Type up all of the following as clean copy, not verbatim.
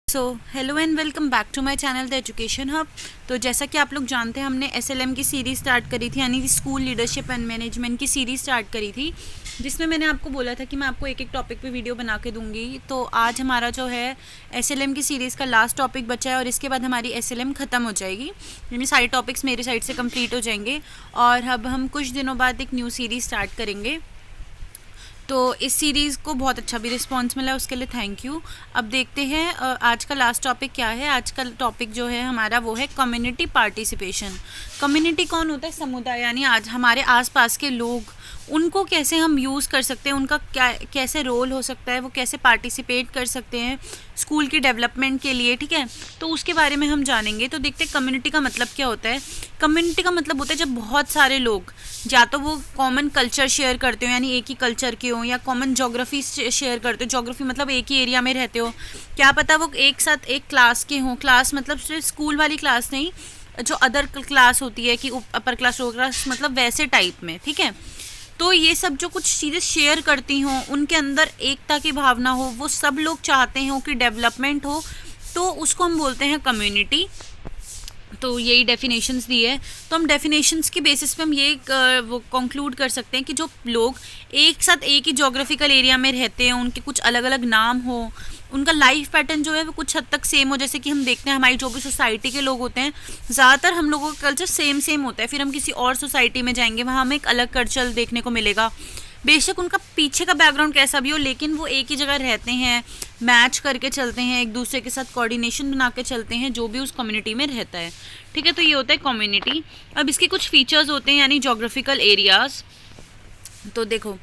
Hello and welcome back to my channel the education hub. तो जैसा कि आप लोग जानते हैं, हमने एसएलएम की सीरीज़ स्टार्ट करी थी, यानी स्कूल लीडरशिप एंड मैनेजमेंट की सीरीज़ स्टार्ट करी थी, जिसमें मैंने आपको बोला था कि मैं आपको एक एक टॉपिक पे वीडियो बना के दूंगी। तो आज हमारा जो है एसएलएम की सीरीज़ का लास्ट टॉपिक बचा है और इसके बाद हमारी एसएलएम ख़त्म हो जाएगी, यानी सारे टॉपिक्स मेरी साइड से कंप्लीट हो जाएंगे। और अब हम कुछ दिनों बाद एक न्यू सीरीज़ स्टार्ट करेंगे। तो इस सीरीज़ को बहुत अच्छा भी रिस्पांस मिला, उसके लिए थैंक यू। अब देखते हैं आज का लास्ट टॉपिक क्या है। आज का टॉपिक जो है हमारा वो है कम्युनिटी पार्टिसिपेशन। कम्युनिटी कौन होता है? समुदाय, यानी आज हमारे आसपास के लोग, उनको कैसे हम यूज़ कर सकते हैं, उनका क्या कैसे रोल हो सकता है, वो कैसे पार्टिसिपेट कर सकते हैं स्कूल की डेवलपमेंट के लिए, ठीक है। तो उसके बारे में हम जानेंगे। तो देखते हैं कम्युनिटी का मतलब क्या होता है। कम्युनिटी का मतलब होता है जब बहुत सारे लोग, या तो वो कॉमन कल्चर शेयर करते हो, यानी एक ही कल्चर के हो, या कॉमन जोग्राफी शेयर करते हो। जोग्राफी मतलब एक ही एरिया में रहते हो, क्या पता वो एक साथ एक क्लास के हों। क्लास मतलब सिर्फ स्कूल वाली क्लास नहीं, जो अदर क्लास होती है कि अपर क्लास लोअर क्लास, मतलब वैसे टाइप में, ठीक है। तो ये सब जो कुछ चीज़ें शेयर करती हों, उनके अंदर एकता की भावना हो, वो सब लोग चाहते हो कि डेवलपमेंट हो, तो उसको हम बोलते हैं कम्युनिटी। तो यही डेफिनेशंस दी है। तो हम डेफिनेशंस की बेसिस पे हम ये वो कंक्लूड कर सकते हैं कि जो लोग एक साथ एक ही जोग्राफिकल एरिया में रहते हैं, उनके कुछ अलग अलग नाम हो, उनका लाइफ पैटर्न जो है वो कुछ हद तक सेम हो। जैसे कि हम देखते हैं हमारी जो भी सोसाइटी के लोग होते हैं, ज़्यादातर हम लोगों का कल्चर सेम सेम होता है। फिर हम किसी और सोसाइटी में जाएंगे, वहाँ हमें एक अलग कल्चर देखने को मिलेगा। बेशक उनका पीछे का बैकग्राउंड कैसा भी हो, लेकिन वो एक ही जगह रहते हैं, मैच करके चलते हैं, एक दूसरे के साथ कोऑर्डिनेशन बना के चलते हैं, जो भी उस कम्युनिटी में रहता है, ठीक है। तो ये होता है कम्युनिटी। अब इसके कुछ फीचर्स होते हैं, यानी जोग्राफिकल एरियाज़। तो देखो,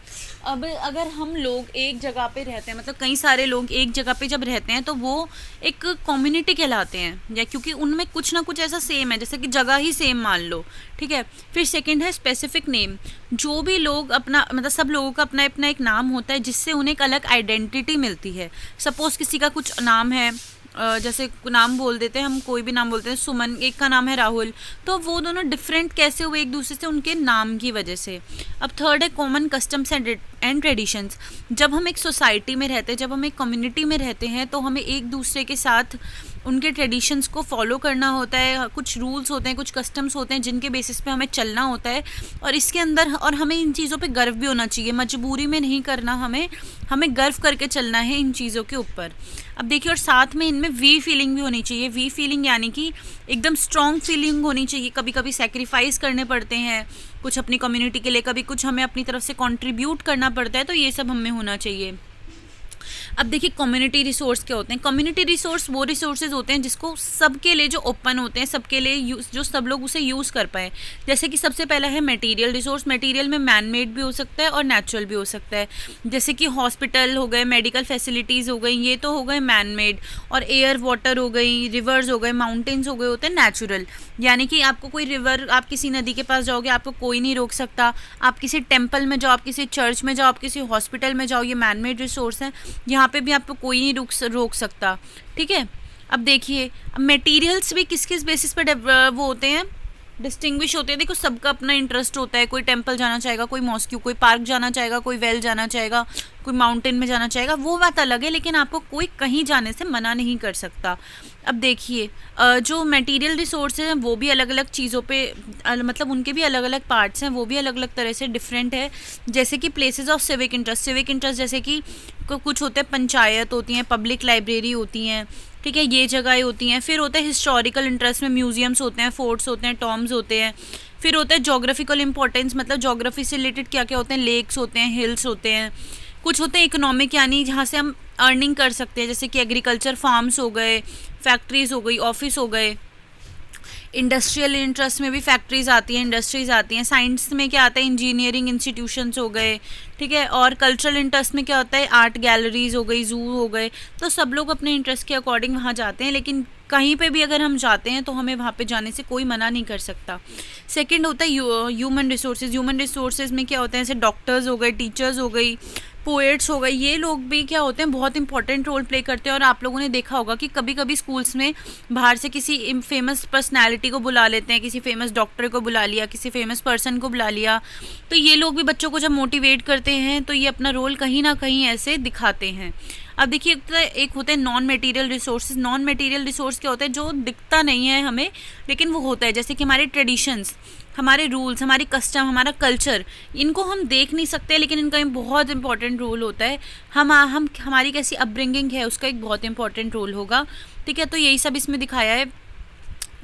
अब अगर हम लोग एक जगह पे रहते हैं, मतलब कई सारे लोग एक जगह पे जब रहते हैं, तो वो एक कम्युनिटी कहलाते हैं, या क्योंकि उनमें कुछ ना कुछ ऐसा सेम है, जैसे कि जगह ही सेम मान लो, ठीक है। फिर सेकंड है स्पेसिफिक नेम। जो भी लोग अपना, मतलब सब लोगों का अपना अपना एक नाम होता है, जिससे उन्हें एक अलग आइडेंटिटी मिलती है। सपोज़ किसी का कुछ नाम है, जैसे नाम बोल देते हैं हम, कोई भी नाम बोलते हैं, सुमन, एक का नाम है राहुल, तो वो दोनों डिफरेंट कैसे हुए एक दूसरे से? उनके नाम की वजह से। अब थर्ड है कॉमन कस्टम्स एंड ट्रेडिशंस। जब हम एक सोसाइटी में रहते हैं, जब हम एक कम्युनिटी में रहते हैं, तो हमें एक दूसरे के साथ उनके ट्रेडिशंस को फॉलो करना होता है। कुछ रूल्स होते हैं, कुछ कस्टम्स होते हैं, जिनके बेसिस पे हमें चलना होता है। और इसके अंदर, और हमें इन चीज़ों पे गर्व भी होना चाहिए, मजबूरी में नहीं करना, हमें गर्व करके चलना है इन चीज़ों के ऊपर। अब देखिए, और साथ में इनमें वी फीलिंग भी होनी चाहिए। वी फीलिंग यानी कि एकदम स्ट्रॉन्ग फीलिंग होनी चाहिए। कभी कभी सेक्रीफाइस करने पड़ते हैं कुछ अपनी कम्युनिटी के लिए, कभी कुछ हमें अपनी तरफ से कंट्रीब्यूट करना पड़ता है, तो ये सब हमें होना चाहिए। अब देखिए कम्युनिटी रिसोर्स क्या होते हैं। कम्युनिटी रिसोर्स वो रिसोर्सेज होते हैं जिसको सबके लिए, जो ओपन होते हैं सबके लिए, जो सब लोग उसे यूज़ कर पाए। जैसे कि सबसे पहला है मटेरियल रिसोर्स। मटेरियल में मैन मेड भी हो सकता है और नेचुरल भी हो सकता है। जैसे कि हॉस्पिटल हो गए, मेडिकल फैसिलिटीज़ हो गई, ये तो हो गए मैन मेड। और एयर वाटर हो गई, रिवर्स हो गए, माउंटेन्स हो गए, होते हैं नेचुरल। यानी कि आपको कोई रिवर, आप किसी नदी के पास जाओगे, आपको कोई नहीं रोक सकता। आप किसी टेम्पल में जाओ, आप किसी चर्च में जाओ, आप किसी हॉस्पिटल में जाओ, ये मैन मेड रिसोर्स हैं। यहाँ पे भी आपको कोई नहीं रोक सकता, ठीक है। अब देखिए, अब मटेरियल्स भी किस किस बेसिस पे वो होते हैं, डिस्टिंग्विश होते हैं। देखो, सबका अपना इंटरेस्ट होता है। कोई टेंपल जाना चाहेगा, कोई मॉस्क्यू, कोई पार्क जाना चाहेगा, कोई वेल जाना चाहेगा, कोई माउंटेन में जाना चाहेगा, वो बात अलग है, लेकिन आपको कोई कहीं जाने से मना नहीं कर सकता। अब देखिए, जो मटेरियल रिसोर्सेज हैं वो भी अलग अलग चीज़ों पे, मतलब उनके भी अलग अलग पार्ट्स हैं, वो भी अलग अलग तरह से डिफरेंट है। जैसे कि places of civic interest. Civic interest जैसे कि कुछ होते हैं, पंचायत होती हैं, पब्लिक लाइब्रेरी होती हैं, ठीक है, ये जगहें होती हैं। फिर होता है हिस्टोरिकल इंटरेस्ट में म्यूजियम्स होते हैं, फोर्ट्स होते हैं, टॉम्स होते हैं। फिर होता है जोग्राफिकल इंपॉर्टेंस, मतलब जोग्राफी से रिलेटेड क्या क्या होते हैं, लेक्स होते हैं, हिल्स होते हैं। कुछ होते हैं इकोनॉमिक, यानी जहाँ से हम अर्निंग कर सकते हैं, जैसे कि एग्रीकल्चर, फार्म्स हो गए, फैक्ट्रीज़ हो गई, ऑफिस हो गए। इंडस्ट्रियल इंटरेस्ट में भी फैक्ट्रीज आती हैं, इंडस्ट्रीज आती हैं। साइंस में क्या आता है, इंजीनियरिंग इंस्टीट्यूशंस हो गए, ठीक है। और कल्चरल इंटरेस्ट में क्या होता है, आर्ट गैलरीज हो गई, जू हो गए। तो सब लोग अपने इंटरेस्ट के अकॉर्डिंग वहाँ जाते हैं, लेकिन कहीं पे भी अगर हम जाते हैं तो हमें वहाँ पे जाने से कोई मना नहीं कर सकता। सेकंड होता है ह्यूमन रिसोर्सेज। ह्यूमन रिसोर्सेज में क्या होते हैं, जैसे डॉक्टर्स हो गए, टीचर्स हो गई, पोएट्स हो गए, ये लोग भी क्या होते हैं, बहुत इंपॉर्टेंट रोल प्ले करते हैं। और आप लोगों ने देखा होगा कि कभी कभी स्कूल्स में बाहर से किसी फेमस पर्सनैलिटी को बुला लेते हैं, किसी फेमस डॉक्टर को बुला लिया, किसी फेमस पर्सन को बुला लिया। तो ये लोग भी बच्चों को जब मोटिवेट करते हैं, तो ये अपना रोल कहीं ना कहीं ऐसे दिखाते हैं। अब देखिए एक होता है non material resources. Non material resource क्या होता है, जो दिखता नहीं है हमें लेकिन वो होता है, जैसे कि हमारे ट्रेडिशंस, हमारे रूल्स, हमारी कस्टम, हमारा कल्चर, इनको हम देख नहीं सकते लेकिन इनका एक बहुत इंपॉर्टेंट रोल होता है। हम हमारी कैसी अपब्रिंगिंग है उसका एक बहुत इंपॉर्टेंट रोल होगा। ठीक है, तो यही सब इसमें दिखाया है।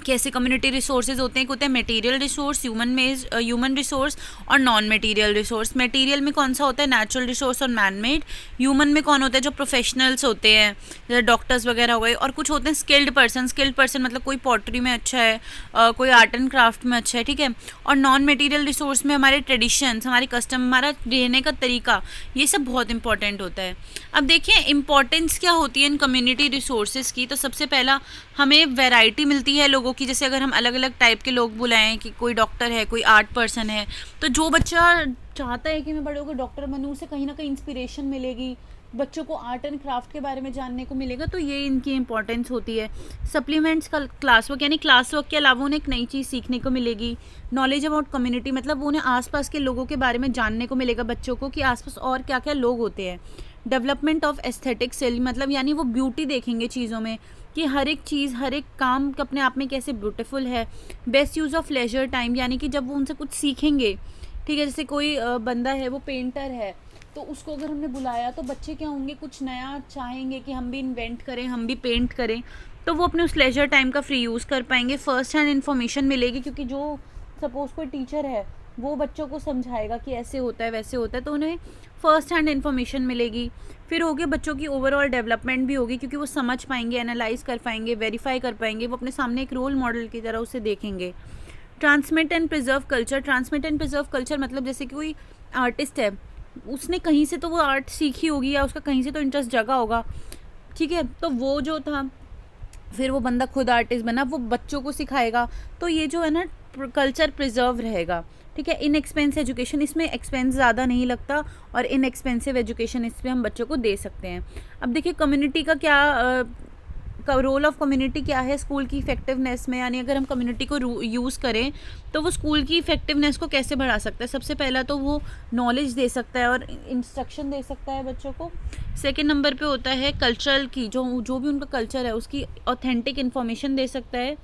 कैसे कम्युनिटी रिसोर्सेज होते हैं मटेरियल रिसोर्स, ह्यूमन रिसोर्स और नॉन मटेरियल रिसोर्स। मटेरियल में कौन सा होता है, नेचुरल रिसोर्स और मैन मेड। ह्यूमन में कौन होता है, जो प्रोफेशनल्स होते हैं जैसे डॉक्टर्स वगैरह हो गए, और कुछ होते हैं स्किल्ड पर्सन मतलब कोई पॉटरी में अच्छा है, कोई आर्ट एंड क्राफ्ट में अच्छा है। ठीक है, और नॉन मटेरियल रिसोर्स में हमारे ट्रेडिशंस, हमारी कस्टम, हमारा रहने का तरीका, ये सब बहुत इंपॉर्टेंट होता है। अब देखिए इंपॉर्टेंस क्या होती है इन कम्युनिटी रिसोर्सेज की। तो सबसे पहला हमें वैरायटी मिलती है लोगों की। जैसे अगर हम अलग अलग टाइप के लोग बुलाएं कि कोई डॉक्टर है, कोई आर्ट पर्सन है, तो जो बच्चा चाहता है कि मैं बड़े होकर डॉक्टर बनूं, उसे कहीं ना कहीं इंस्पिरेशन मिलेगी, बच्चों को आर्ट एंड क्राफ्ट के बारे में जानने को मिलेगा। तो ये इनकी इंपॉर्टेंस होती है। सप्लीमेंट्स का क्लास वर्क, यानी क्लास वर्क के अलावा उन्हें एक नई चीज़ सीखने को मिलेगी। नॉलेज अबाउट कम्युनिटी, मतलब उन्हें आसपास के लोगों के बारे में जानने को मिलेगा बच्चों को कि आसपास और क्या क्या लोग होते हैं। डेवलपमेंट ऑफ एस्थेटिक सेल, मतलब यानी वो ब्यूटी देखेंगे चीज़ों में कि हर एक चीज़, हर एक काम अपने आप में कैसे ब्यूटीफुल है। Best use of leisure time, यानी कि जब वो उनसे कुछ सीखेंगे। ठीक है, जैसे कोई बंदा है वो पेंटर है, तो उसको अगर हमने बुलाया तो बच्चे क्या होंगे, कुछ नया चाहेंगे कि हम भी इन्वेंट करें, हम भी पेंट करें, तो वो अपने उस लेजर टाइम का फ्री यूज़ कर पाएंगे। फर्स्ट हैंड इन्फॉर्मेशन मिलेगी, क्योंकि जो सपोज़ कोई टीचर है वो बच्चों को समझाएगा कि ऐसे होता है वैसे होता है, तो उन्हें फ़र्स्ट हैंड इन्फॉर्मेशन मिलेगी। फिर होगी बच्चों की ओवरऑल डेवलपमेंट भी होगी, क्योंकि वो समझ पाएंगे, एनालाइज कर पाएंगे, वेरीफाई कर पाएंगे, वो अपने सामने एक रोल मॉडल की तरह उसे देखेंगे। Transmit and preserve culture. Transmit and preserve culture मतलब जैसे कि कोई आर्टिस्ट है, उसने कहीं से तो वो आर्ट सीखी होगी या उसका कहीं से तो इंटरेस्ट जगा होगा। ठीक है, तो वो जो था, फिर वो बंदा खुद आर्टिस्ट बना, वो बच्चों को सिखाएगा। तो ये जो है ना कल्चर प्रिजर्व रहेगा। ठीक है, इन एक्सपेंस एजुकेशन, इसमें एक्सपेंस ज़्यादा नहीं लगता और इन एक्सपेंसिव एजुकेशन इस पर हम बच्चों को दे सकते हैं। अब देखिए कम्युनिटी का क्या रोल ऑफ कम्युनिटी क्या है स्कूल की इफेक्टिवनेस में, यानी अगर हम कम्युनिटी को यूज़ करें तो वो स्कूल की इफेक्टिवनेस को कैसे बढ़ा सकता है। सबसे पहला तो वो नॉलेज दे सकता है और इंस्ट्रक्शन दे सकता है बच्चों को। सेकंड नंबर पे होता है कल्चरल की, जो भी उनका कल्चर है उसकी ऑथेंटिक इन्फॉर्मेशन दे सकता है।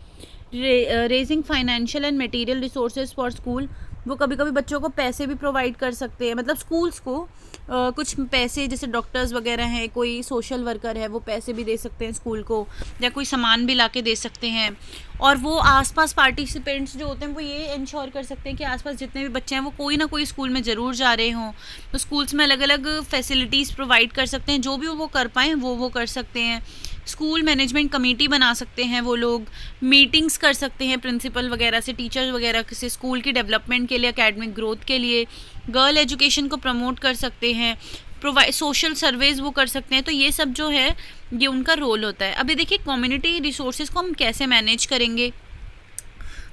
Raising financial and material resources for school, वो कभी कभी बच्चों को पैसे भी प्रोवाइड कर सकते हैं, मतलब स्कूल्स को कुछ पैसे, जैसे डॉक्टर्स वगैरह हैं, कोई सोशल वर्कर है, वो पैसे भी दे सकते हैं स्कूल को, या कोई सामान भी ला के दे सकते हैं। और वो आसपास पार्टिसिपेंट्स जो होते हैं वो ये इंश्योर कर सकते हैं कि आसपास जितने भी बच्चे हैं वो कोई ना कोई स्कूल में ज़रूर जा रहे हों। तो स्कूल्स में अलग अलग फैसिलिटीज़ प्रोवाइड कर सकते हैं, जो भी वो कर पाएँ वो कर सकते हैं। स्कूल मैनेजमेंट कमेटी बना सकते हैं वो लोग, मीटिंग्स कर सकते हैं प्रिंसिपल वगैरह से, टीचर्स वगैरह से, स्कूल की डेवलपमेंट के लिए, एकेडमिक ग्रोथ के लिए। गर्ल एजुकेशन को प्रमोट कर सकते हैं, प्रोवाइड सोशल सर्वेज वो कर सकते हैं। तो ये सब जो है ये उनका रोल होता है। अभी देखिए कम्युनिटी रिसोर्सेज को हम कैसे मैनेज करेंगे।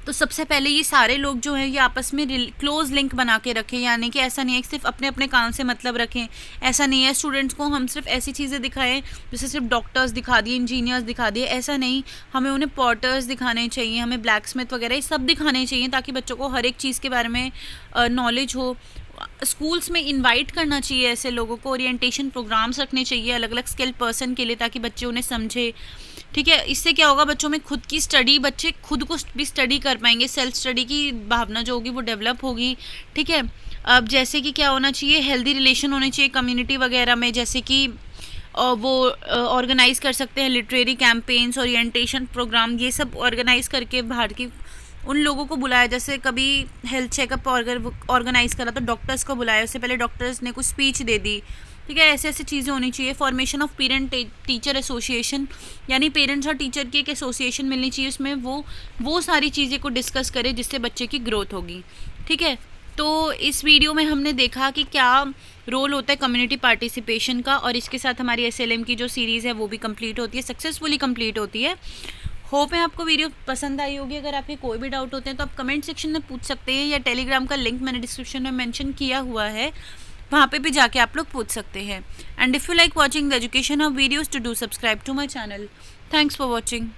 तो सबसे पहले ये सारे लोग जो हैं ये आपस में क्लोज लिंक बना के रखें, यानी कि ऐसा नहीं है कि सिर्फ अपने अपने काम से मतलब रखें। ऐसा नहीं है स्टूडेंट्स को हम सिर्फ ऐसी चीज़ें दिखाएं जैसे सिर्फ डॉक्टर्स दिखा दिए, इंजीनियर्स दिखा दिए, ऐसा नहीं। हमें उन्हें पॉटर्स दिखाने चाहिए, हमें ब्लैक स्मिथ वगैरह ये सब दिखाने चाहिए, ताकि बच्चों को हर एक चीज़ के बारे में नॉलेज हो। स्कूल्स में इनवाइट करना चाहिए ऐसे लोगों को, ओरिएंटेशन प्रोग्राम्स रखने चाहिए अलग अलग स्किल पर्सन के लिए, ताकि बच्चे उन्हें समझे। ठीक है, इससे क्या होगा, बच्चों में खुद की स्टडी, बच्चे खुद को भी स्टडी कर पाएंगे, सेल्फ स्टडी की भावना जो होगी वो डेवलप होगी। ठीक है, अब जैसे कि क्या होना चाहिए, हेल्दी रिलेशन होने चाहिए कम्युनिटी वगैरह में, जैसे कि वो ऑर्गेनाइज़ कर सकते हैं लिटरेरी कैंपेन्स, ओरिएंटेशन प्रोग्राम, ये सब ऑर्गेनाइज़ करके बाहर की उन लोगों को बुलाया। जैसे कभी हेल्थ चेकअप ऑर्गेनाइज़ करा तो डॉक्टर्स को बुलाया, उससे पहले डॉक्टर्स ने कुछ स्पीच दे दी। ठीक है, ऐसे ऐसी चीज़ें होनी चाहिए। Formation of parent teacher association, यानी पेरेंट्स और टीचर की एक एसोसिएशन मिलनी चाहिए, उसमें वो सारी चीज़ें को डिस्कस करें जिससे बच्चे की ग्रोथ होगी। ठीक है, तो इस वीडियो में हमने देखा कि क्या रोल होता है कम्युनिटी पार्टिसिपेशन का, और इसके साथ हमारी SLM की जो सीरीज़ है वो भी कंप्लीट होती है, सक्सेसफुली कंप्लीट होती है। होप है आपको वीडियो पसंद आई होगी। अगर आपके कोई भी डाउट होते हैं तो आप कमेंट सेक्शन में पूछ सकते हैं, या टेलीग्राम का लिंक मैंने डिस्क्रिप्शन में मेंशन किया हुआ है, वहाँ पे भी जाके आप लोग पूछ सकते हैं। And if you like watching the education of videos, to do subscribe to my channel. Thanks for watching.